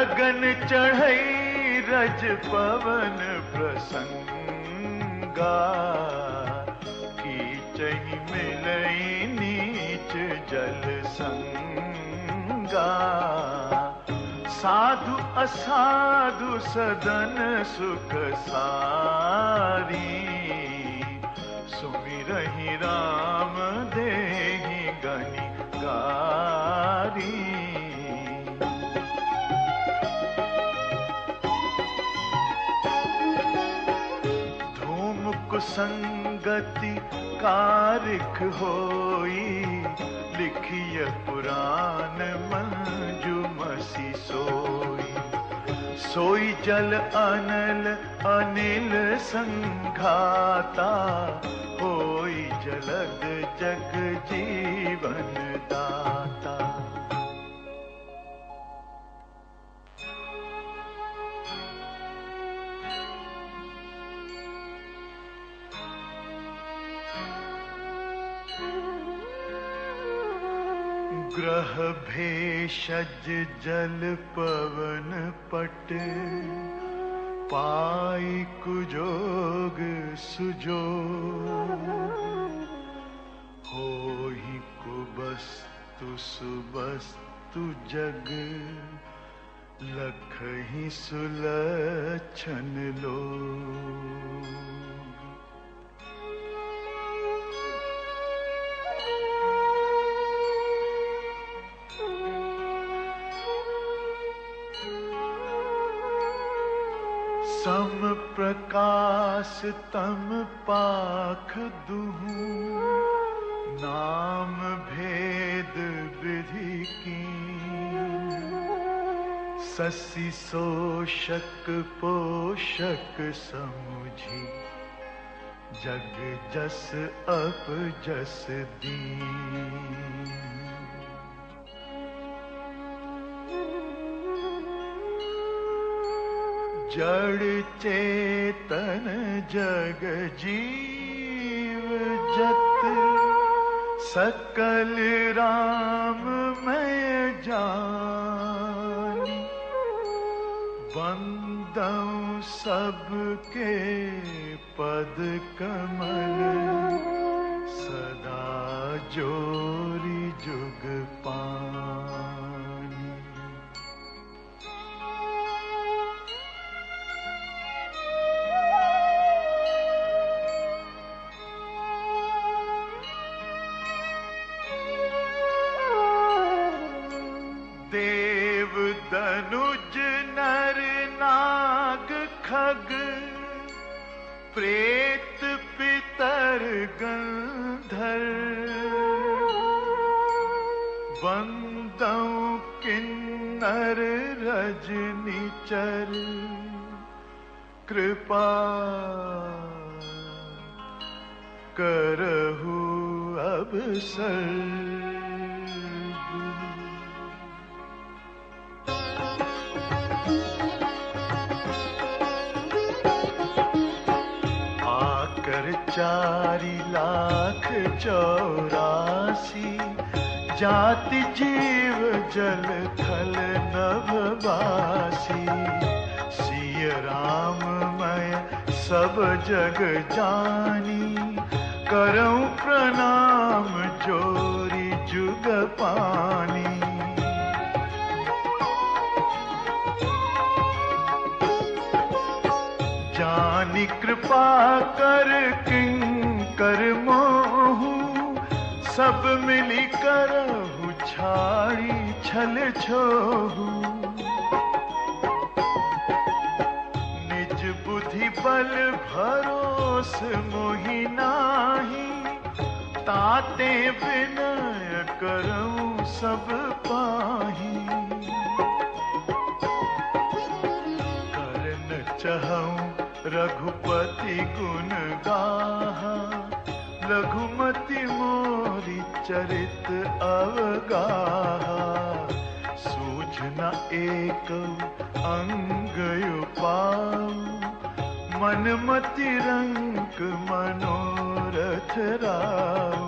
गगन चढ़ई रज पवन प्रसंगा, कीचहि मिलई नीच जल संगा। साधु असाधु सदन सुख सारी, सुमिरहि राम देहि गनिगारी। धूम कुसंगति कारिख होई, लिखिय पुराण मंजुमसी सोई। सोई जल अनल अनिल संघाता, होई जलद जग जीवन दाता। ग्रह भेषज जल पवन पट, पाई कुजोग सुजोग। होहि कुबस्तु सुबस्तु जग, लखहि सुलक्षण लोग। सम प्रकाश तम पाख दुहु, नाम भेद विधि कीन। ससी शोषक पोषक समुझी, जग जस अप जस दीन। जड़ चेतन जग जीव जत, सकल राममय जानी। बंदौ सबके पद कमल, सदा जोरी जुग पानी। देव दनुज नर नाग खग, प्रेत पितर गंधर्व। बंदौ किन्नर रजनीचर, कृपा करहु अवसर। चारि लाख 84, जाति जीव जल थल नभवासी। सिय राममय सब जग जानी, करऊं प्रणाम जोरी जुग पानी। जानी कृपा कर किंकर मोहु, सब मिली करहु छाड़ी छल छोहु। निज बुद्धि बल भरोस मोहि नाही, ताते विनय करऊं सब पाही। करन चहऊं रघुपति गुण गाहा, लघुमति मोरी चरित अवगाहा। सूझ न एक अंग उपाऊ, मन मति रंक मनोरथ राऊ।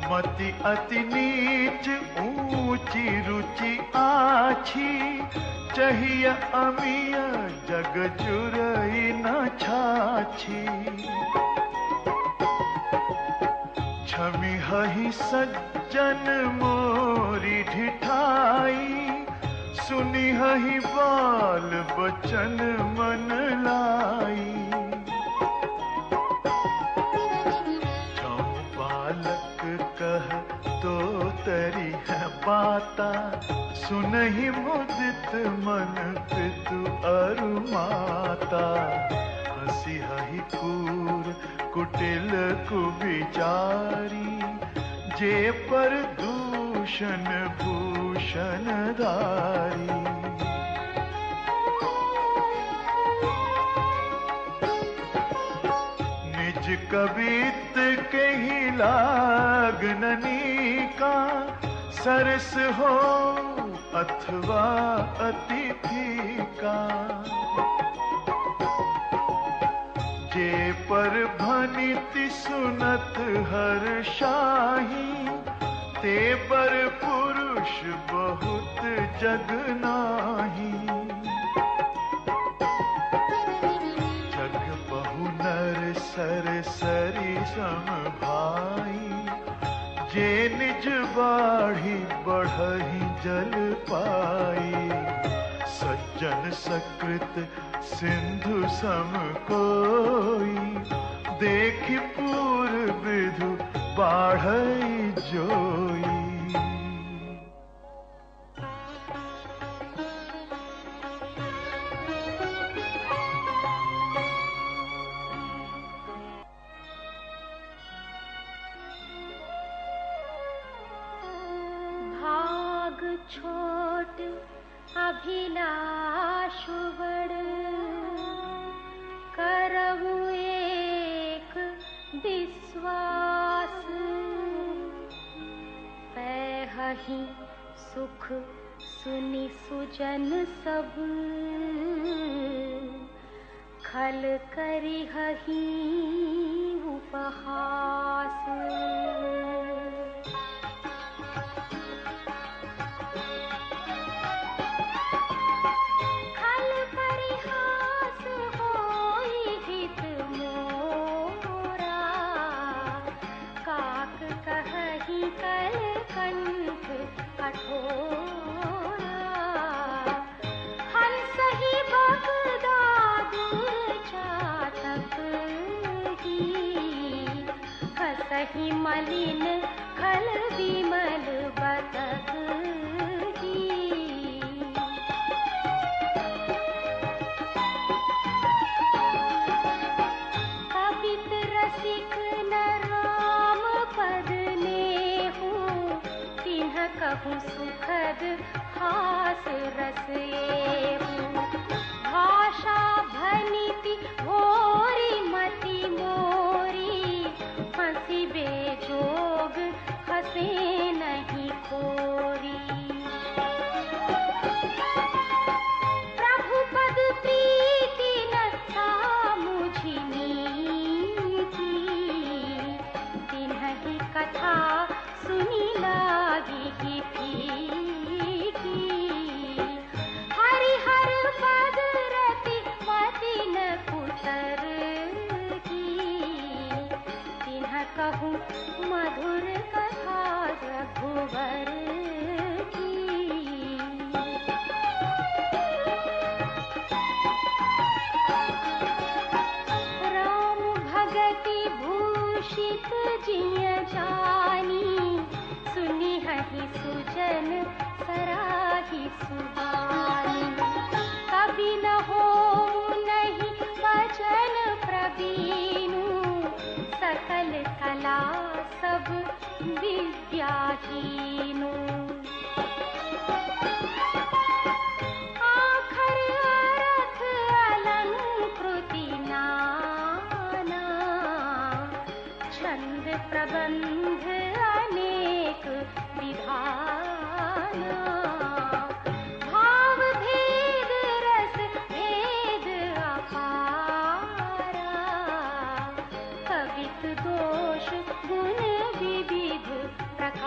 मति अति नीच ऊंची रुचि आछी, चाहिए अमिय जग जुरई न छाछी। छमी हहि सज्जन मोरी ढिठाई, सुनी हहि बाल बचन मन लाई। बालक कह तो तरी है बाता, सुनहि मुदित मन पितु अरु माता। हसी हहि कूर कुटिल कुविचारी, जे पर दूषण भूषण धारी। निज कवित के ही लागननी का, सरस हो अथवा अतिथि का। जे पर भनिति सुनत हर शाही, ते पर पुरुष बहुत जग नाही। जग बहु नर सर सरी सम भाई, जे निज बाढ़ी बढ़ही जल पाई। सज्जन सकृत सिंधु सम कोई, देखि पूर विधु बाढ़ई जोई। भाग छोट अभिलाष बड़, करहु एक विश्वास। पैहहि सुख सुनि सुजन सब, खल करिहहि उपहास। सही मलिन खल विमल बतक ही। कवित रसिक न राम पद नेहु, तिन्ह कहूँ सुखद हास रस एहु। भाषा भनिति भोरी मति मोरी, हंसी बेजोग हंसे नहीं खोरी। प्रभु पद प्रीति न था मुझि नीति, तिन्हि कथा सुनी लागी की फीकी। हरिहर पद रति मति न पुतर कहूँ, मधुर कथा रघुवर की। राम भगति भूषित जिय जानी, सुनी हहि सुजन सराही सुहानी। कभी न हो नहीं वचन प्रवीणु, सकल कला सब विद्याहीनु। आखर अर्थ अलंकृति नाना, छंद प्रबंध अनेक विधाना। भाव भेद रस भेद अपारा, कवित दोष गुण विविध प्रकार।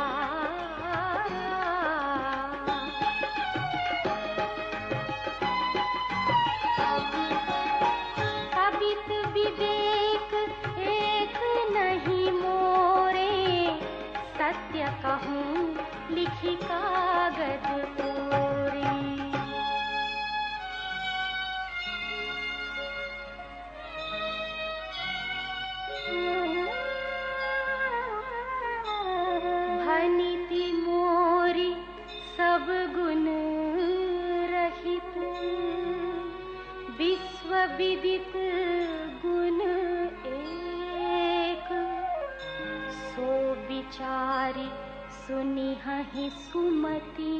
सत्य कहूँ लिखी कागज पूरी। भनिति मोरी सब गुण रहित, विश्व विदित गुण एक। सो विचारी सुनिहि सुमति,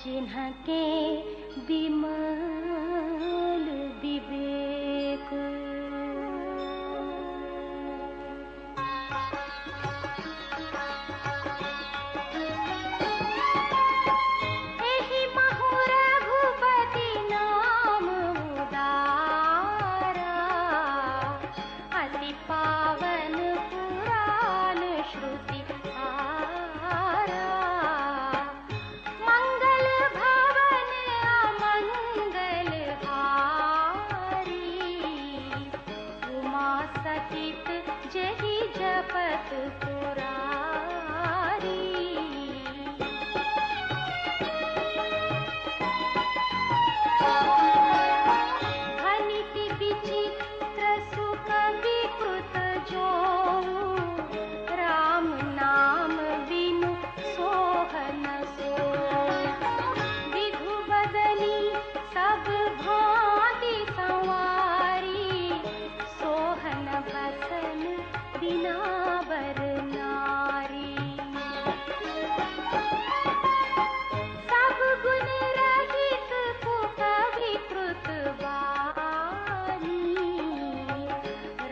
जिन्हके विमल विवेक। एहि महु रघुपति नाम उदारा, अति पावन पुराण श्रुति हारा। मंगल भवन अमंगल हारी, उमा सहित जहि जपत पुरारी। भनिति विचित्र सुख विकृत जोऊ, राम नाम बिनु सोहन सोऊ। विधु बदनी सब भांति संवारी, सोहन बसन बिना बर नारी। सब गुण रहित कुकविकृत वाणी,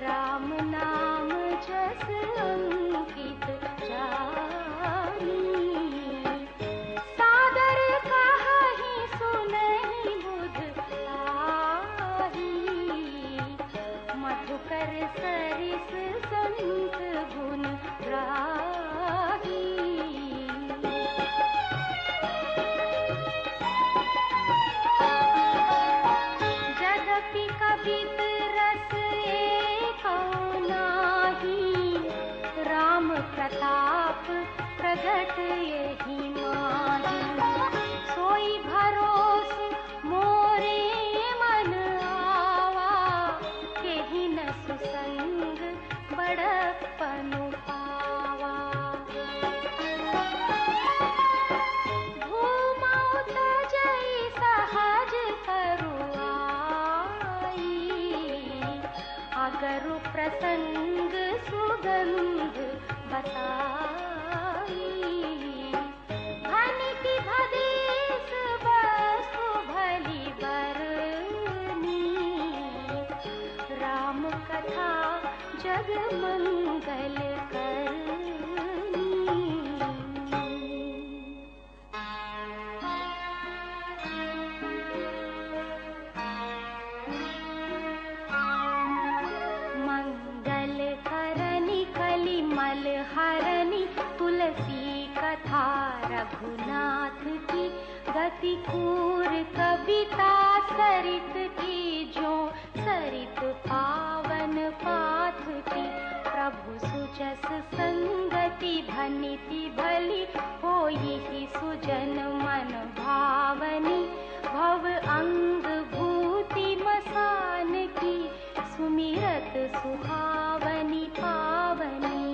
राम नाम जस अंकित जानी। सादर कहहि सुनहि बुध आही, मधुकर सरिस संत गुण राही। जदपि कवित रस एको नाही, राम प्रताप प्रगट यहि माही। सोई भरोस मोरे मन आवा, केहि न सुसंग बड़प्पन पावा। धूमौ तजई सहज करुआई, अगरु प्रसंग सुगंध बताई। भनिति भदेस वस्तु भली बरनी, राम कथा जग मंगल करनी। मंगल करनी कलि मल हरनी, तुलसी कथा रघुनाथ की। गति कूर कविता सरित की, जो सरित पावन पाथ की। प्रभु सुजस संगति भनिति भली, होई सुजन मन भावनी। भव अंग भूति मसान की, सुमिरत सुहावनी पावनी।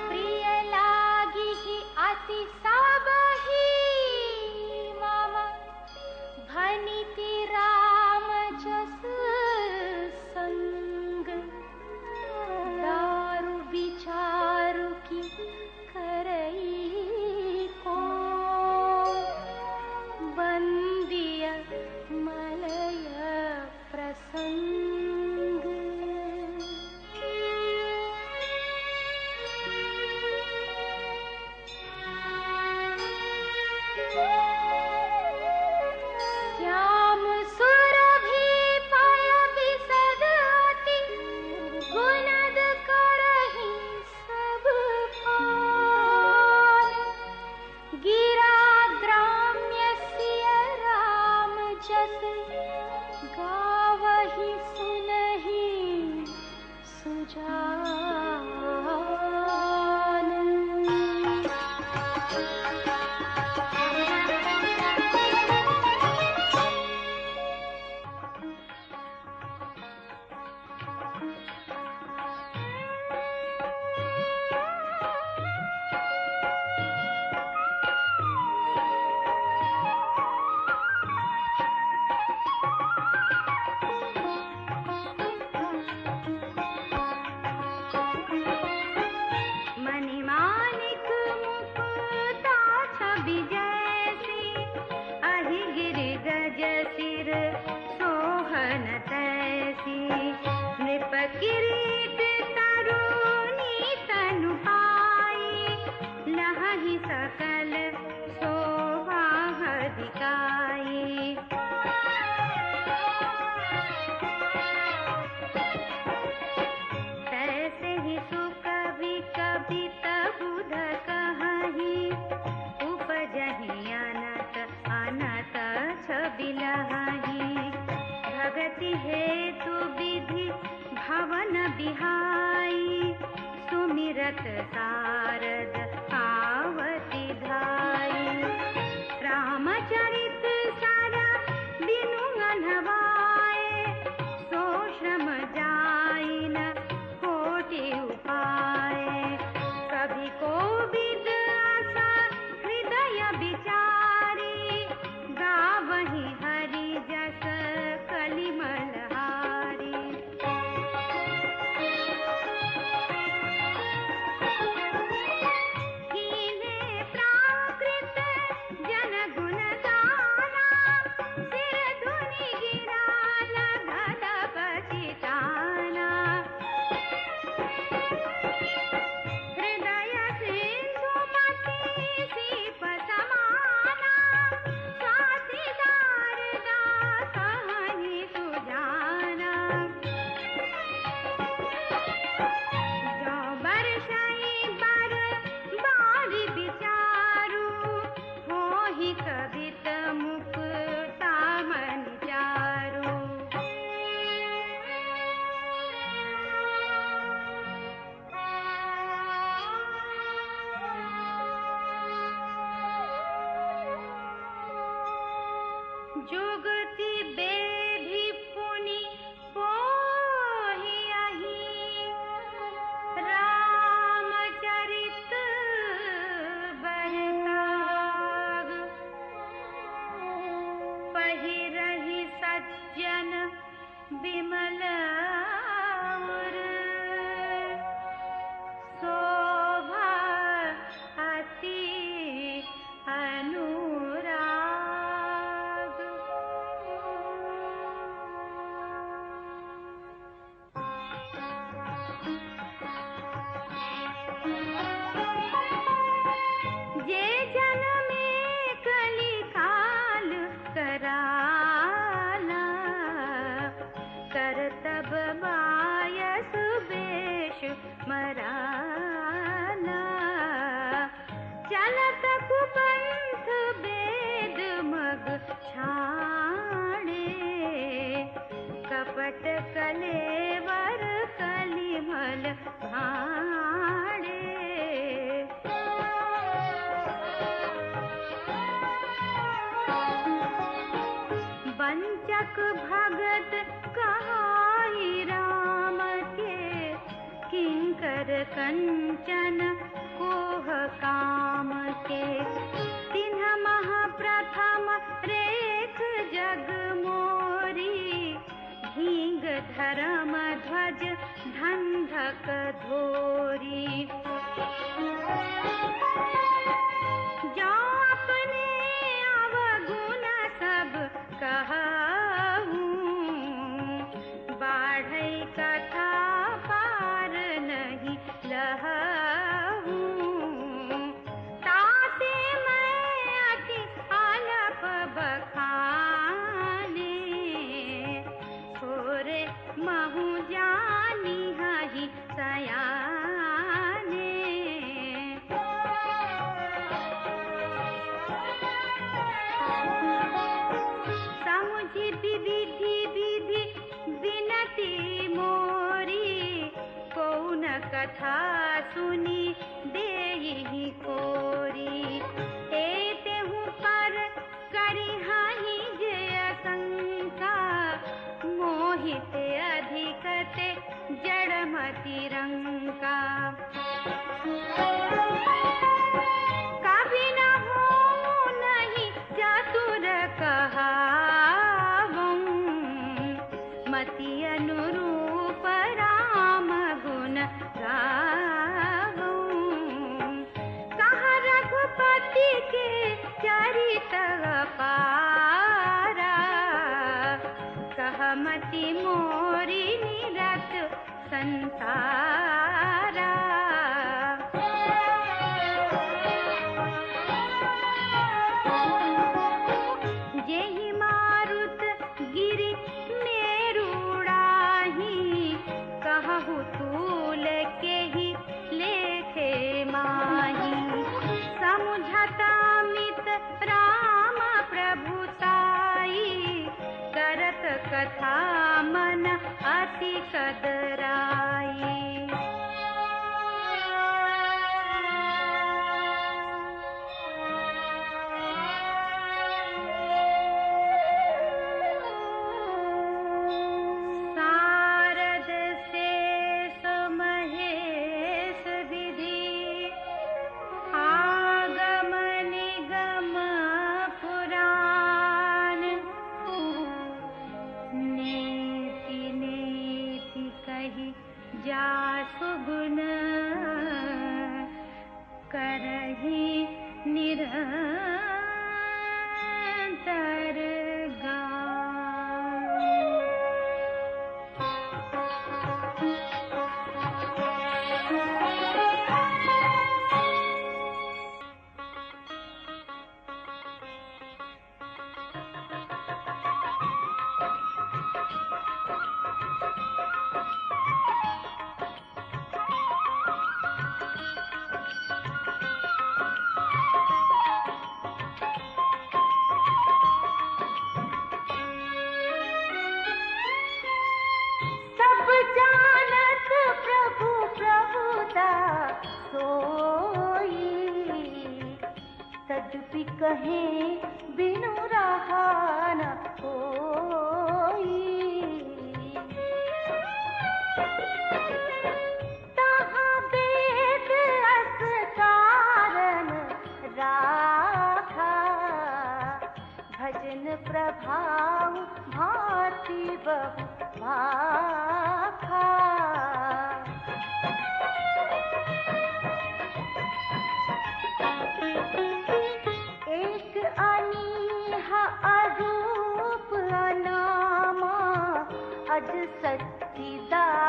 प्रिय लागी ही अति सबहि मम, भनिति राम जस संग। दारु विचारु की करई को, बंदिय मलय प्रसंग। श्याम सुरभि पय विशद अति, गुणद करहि सब पान। गिरा ग्राम्य गज सिर सोहन तैसी, नृप किरीट तरुणी तनु पाई, लहहि सकल शोभा दिखाई। तैसे ही सुकवि कवित बुध कहि, उपजहि अनत अनत छवि लहहि। भगति हेतु विधि भवन बिहाई, सुमिरत सारद आवती धाई। रामचरित सारा बिनु अनवाए, सो श्रम जाई न कोटि उपाय। कभी कोविद आशा हृदय विचारी, गावहि हरि जस कलिमल हारी। कीन्हे प्राकृत जन गुण गाना, सिर धुनि गिरा लगल पछिताना। हृदय सिंधु मति सीप समाना, स्वातिदार कहानी सुजाना। जो बरसई बर बारी विचारू, होहि कवित मुक्ता मन चारू। जुगति बेधि पुनि पोहियहि, रामचरित बरताग। पहिरहि सज्जन विमल उर, शोभा अति अनुराग। जे जन में कली काल कराला, करतब बायस बेश मराला। चलत कुपंथ वेद मग छाड़े, कपट कलेवर कलिमल भाड़े। वंचक भगत कहाई राम के, किंकर कंचन कोह काम के। तिन्ह महाप्रथम रेख जग मोरी, ढींग धर्म ध्वज धंधक धोरी। जो अपने अवगुण सब कहूँ, बाढ़ई कथा पार नहीं लहूँ। ताते मैं अति आलप बखाने, छोरे महु जानी हहि सयाने। समुझि विधि विधि विनती मोरी, कौन कथा सुनी देहि कोरी। तेहु पर करिहाहि जे शंका, मोहित अधिकते जड़मति रंका। कभी न हो नहीं चतुर कहावं, मति अनुरूप राम गुण गावं। कहा रघुपति के चरित अपारा, मति मोरी निरत संसारा। जेहि मारुत गिरि मेरुड़ाही, कहु तूल केहि लेखे माही। समुझता मित राम प्रभुताई, करत कथा मन अति कदराई। सारद शेष महेश विधि, आगम निगम पुराण। नेति नेति कहि जासु गुण, करहि निरंतर गान। सब जानत प्रभु प्रभुता सोई, तदपि कहे बिनु रहा न कोई। तहाँ वेद अस कारण राखा, भजन प्रभाव भांति बहु भाखा। एक अनीह अरूप अनामा, अज सच्चिदानंद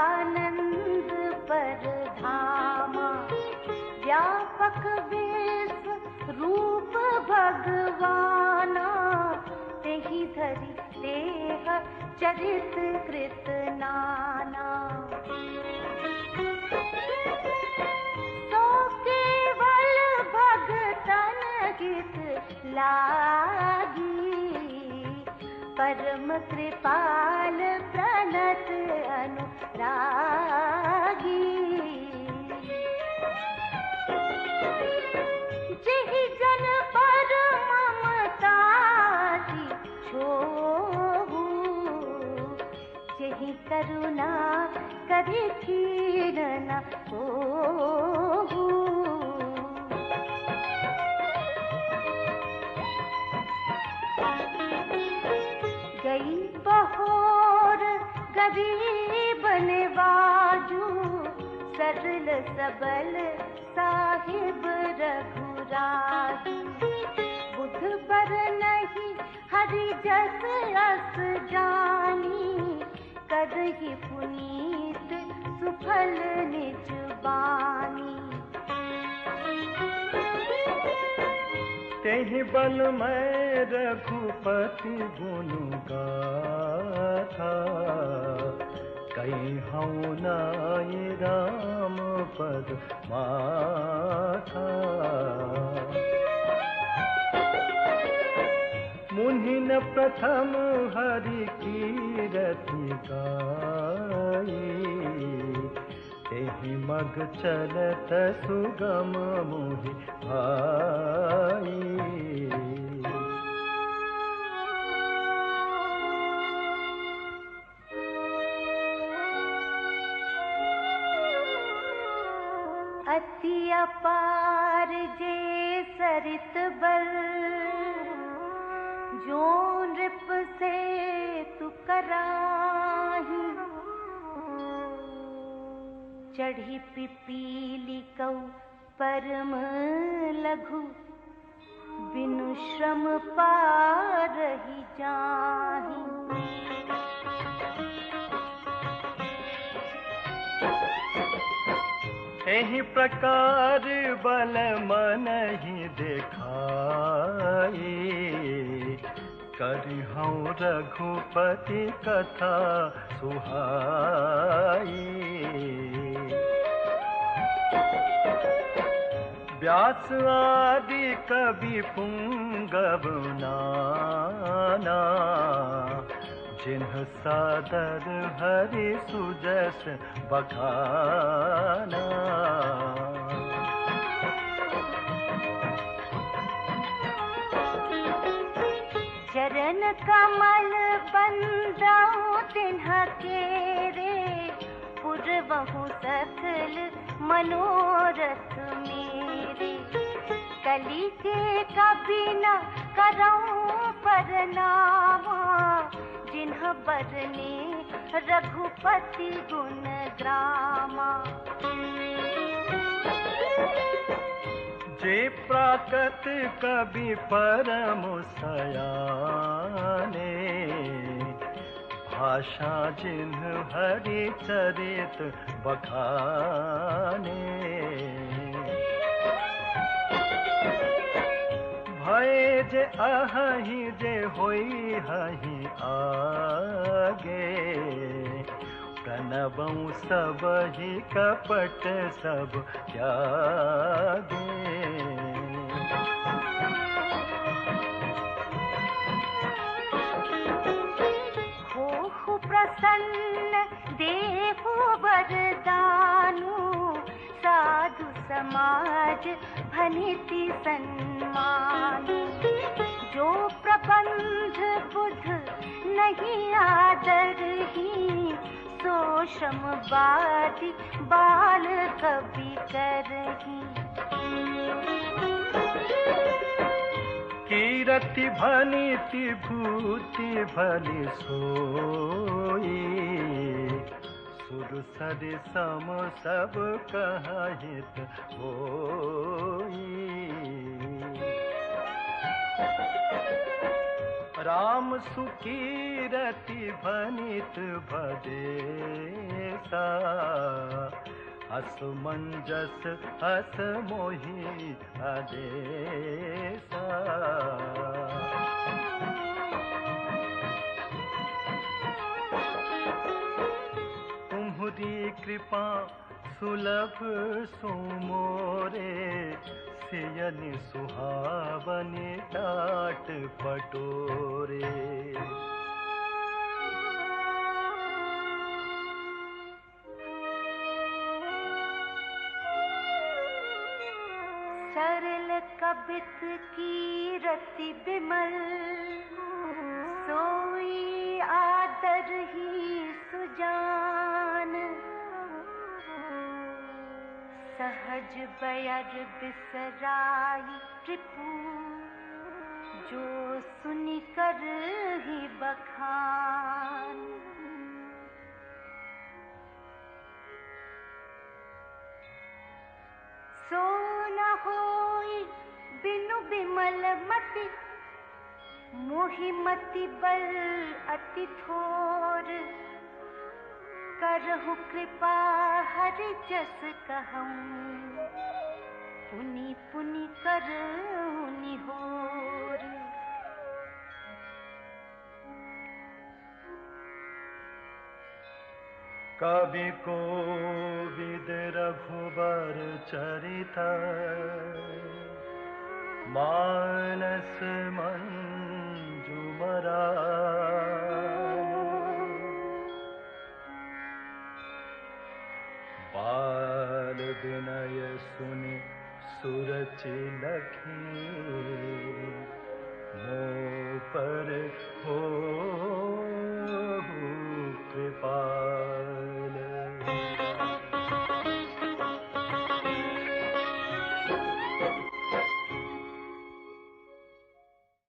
परधामा। व्यापक विश्व रूप भगवाना, तेहि धरि देह चरित कृत नाना। सो केवल भगतन हित लागी, परम कृपाल प्रणत अनुरागी। जेहि जन पर ममता छोहु, जेहि करुणा करि कीन न होहु। गई बहोर गरीब निवाजू, सरल सबल साहिब रघुराजू। बुध बर नहीं हरि जस अस जानी, करहि पुनीत सुफल निज बानी। तेहि बल मैं रघुपति गुण गाथा, कहीं हूँ नाई राम पद माथा। मुनि न प्रथम हरि कीरति गाई, तेहि मग चलत सुगम मोहि भाई। अति अपार जे सरित बल, जो नृप से तु कराही। चढ़ी पिपीली कौ परम लघु, बिनु श्रम पारहि जाहि। एहि प्रकार बल मन ही देखाई, करिहउँ रघुपति कथा सुहाई। व्यास आदि कवि पुंगव नाना, जिन्ह सादर हरि सुजस बखाना। चरण कमल बंदाऊं तिन्ह केरे, पुरवहु सकल मनोरथ मेरे। कली के कभी न करऊं परनामा, जिन्ह बरने रघुपति गुण ग्रामा। जे प्राकट कवि परम सयाने, भाषा जिन्ह हरि चरित बखाने। भय जे अहि जे होई हहि आगे, प्रणवं सबहि कपट सब त्यागे। होहु प्रसन्न देहु वरदानु, साधु समाज भनिति सन्मान। जो प्रबंध बुध नहीं आदरही, सो श्रमवादी बाल कवि करही। कीरति भनिति भूति भली सोई, सुर सरि सम सब कहित होई। राम सुकीरति भनित भदेसा, हस मंजस हस मोहि आदेसा। तुम्हरी कृपा सुलभ सुमोरे, सियनि सुहावनि टाट पटोरे। सरल कबित की रति बिमल, सोई आदर ही सुजान। सहज बयर बिसराई रिपु, जो सुनि कर ही बखान। सो न होई बिनु बिमल मति, मोहि मति बल अति थोर। करहु कृपा हरि जस कहऊं, पुनि पुनि करहु निहोर। कवि कोविद रघुबर चरित, मानस मंजुमरा। बाल विनय सुनि सुरचि लखी, मोह पर हो